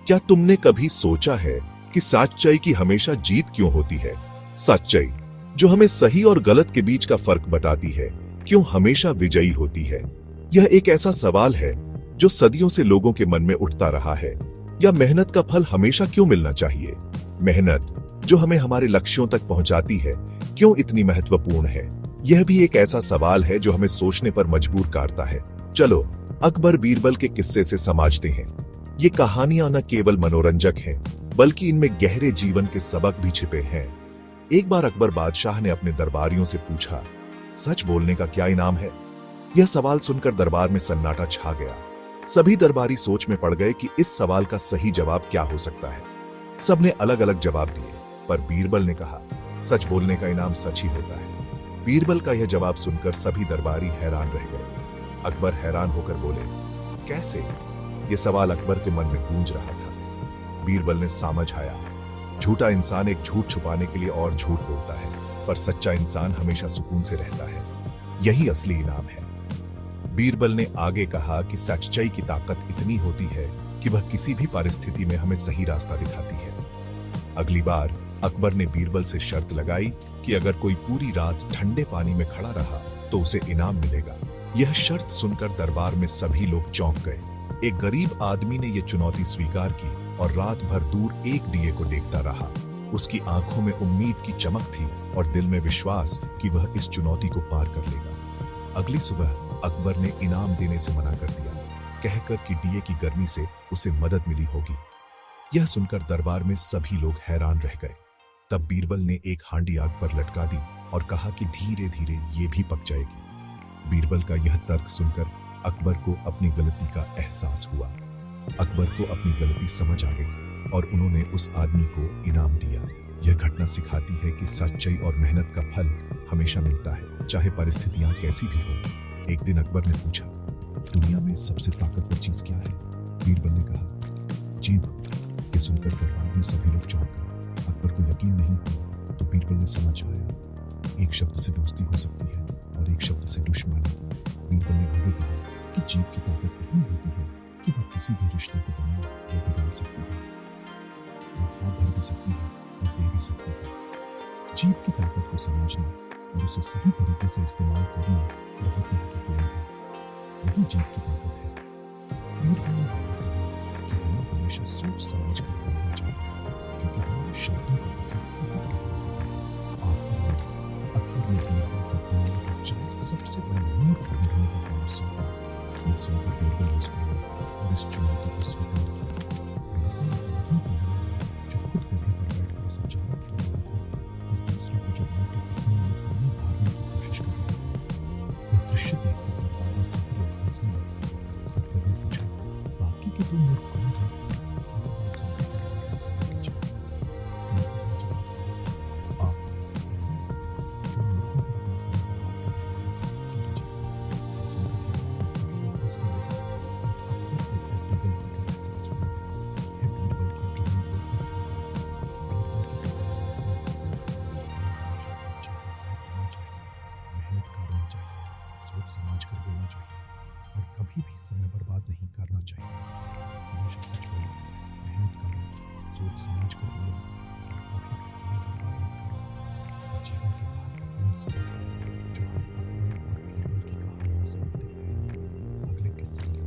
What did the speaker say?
क्या तुमने कभी सोचा है कि सच्चाई की हमेशा जीत क्यों होती है? सच्चाई, जो हमें सही और गलत के बीच का फर्क बताती है, क्यों हमेशा विजयी होती है? यह एक ऐसा सवाल है जो सदियों से लोगों के मन में उठता रहा है। या मेहनत का फल हमेशा क्यों मिलना चाहिए? मेहनत, जो हमें हमारे लक्ष्यों तक पहुंचाती है, क्यों इतनी महत्वपूर्ण है? यह भी एक ऐसा सवाल है जो हमें सोचने पर मजबूर करता है। चलो अकबर बीरबल के किस्से से समझते हैं। ये कहानियां न केवल मनोरंजक हैं, बल्कि इनमें गहरे जीवन के सबक भी छिपे हैं। एक बार अकबर बादशाह ने अपने दरबारियों से पूछा, सच बोलने का क्या इनाम है? यह सवाल सुनकर दरबार में सन्नाटा छा गया। सभी दरबारी सोच में पड़ गए कि इस सवाल का सही जवाब क्या हो सकता है। सबने अलग अलग जवाब दिए, पर बीरबल ने कहा, सच बोलने का इनाम सच ही होता है। बीरबल का यह जवाब सुनकर सभी दरबारी हैरान रह गए। अकबर हैरान होकर बोले, कैसे? यह सवाल अकबर के मन में गूंज रहा था। बीरबल ने समझ आया, झूठा इंसान एक झूठ छुपाने के लिए और झूठ बोलता है, पर सच्चा इंसान हमेशा सुकून से रहता है। यही असली इनाम है। बीरबल ने आगे कहा कि सच्चाई की ताकत इतनी होती है कि वह किसी भी परिस्थिति में हमें सही रास्ता दिखाती है। अगली बार अकबर ने बीरबल से शर्त लगाई कि अगर कोई पूरी रात ठंडे पानी में खड़ा रहा तो उसे इनाम मिलेगा। यह शर्त सुनकर दरबार में सभी लोग चौंक गए। एक गरीब आदमी ने यह चुनौती स्वीकार की और रात भर दूर एक दिए को देखता रहा। उसकी आंखों में उम्मीद की चमक थी और दिल में विश्वास कि वह इस चुनौती को पार कर लेगा। अगली सुबह अकबर ने इनाम देने से मना कर दिया, कहकर कि दिए की गर्मी से उसे मदद मिली होगी। यह सुनकर दरबार में सभी लोग हैरान रह गए। तब बीरबल ने एक हांडी आग पर लटका दी और कहा कि धीरे धीरे ये भी पक जाएगी। बीरबल का यह तर्क सुनकर अकबर को अपनी गलती का एहसास हुआ। अकबर को अपनी गलती समझ आ गई और उन्होंने उस आदमी को इनाम दिया। यह घटना सिखाती है कि सच्चाई और मेहनत का फल हमेशा मिलता है, चाहे परिस्थितियां कैसी भी हो। एक दिन अकबर ने पूछा, दुनिया में सबसे ताकतवर चीज क्या है? बीरबल ने कहा, जीभ। यह सुनकर दरबार में सभी लोग चौंक गए। अकबर को यकीन नहीं हुआ तो बीरबल ने समझ आया, एक शब्द से दोस्ती हो सकती है और एक शब्द से दुश्मनी। बीरबल ने आगे कहा कि जीभ की ताकत इतनी होती है कि वह किसी भी रिश्ते को बना और बिगाड़ सकती है। वह खा भर भी सकती है और दे भी सकती है। जीभ की ताकत को समझना और उसे सही तरीके से इस्तेमाल करना बहुत महत्वपूर्ण है। यही जीभ की ताकत है। बीरबल ने कहा कि हमें हमेशा सोच समझ कर बोलना चाहिए, क्योंकि हमारे शब्दों का असर बहुत गहरा होता है। आखिर में अकबर ने बीरबल को दुनिया के 4 सबसे बड़े मूर्ख ढूंढने का काम सौंपा। यह सुनकर बीरबल मुस्कुराया और इस चुनौती को स्वीकार किया। बीरबल आदमी को मिला जो खुद गधे पर बैठकर उसे चारा खिला रहा था और दूसरे को जो बैठे सपने में पानी भरने की कोशिश कर रहा था। यह दृश्य देखकर दरबार में सभी लोग हंसने लगे। अकबर ने पूछा, बाकी के 2 मूर्ख कौन थे? यह सवाल सुनकर दरबार में सन्नाटा छा गया। बीरबल ने जवाब दिया, आप जो मूर्खों पर अपना समय बर्बाद कर रहे हैं। यह सुनकर दरबार में सभी लोग हंसने लगे। अकबर को अपनी गलती का एहसास हुआ। यह बीरबल की अकेली बेवकूफी थी। बीरबल की कहानी में हमेशा सच्चाई का साथ देना चाहिए, मेहनत करनी चाहिए, सोच समझ कर बोलना चाहिए और कभी भी समय बर्बाद नहीं करना चाहिए। हमेशा सच बोलो, मेहनत करो, सोच समझ कर बोलो और कभी भी समय बर्बाद मत करो। ये जीवन के महत्वपूर्ण सबक है जो हम अकबर और बीरबल की कहानियों से मिलते हैं। अगले किस्से में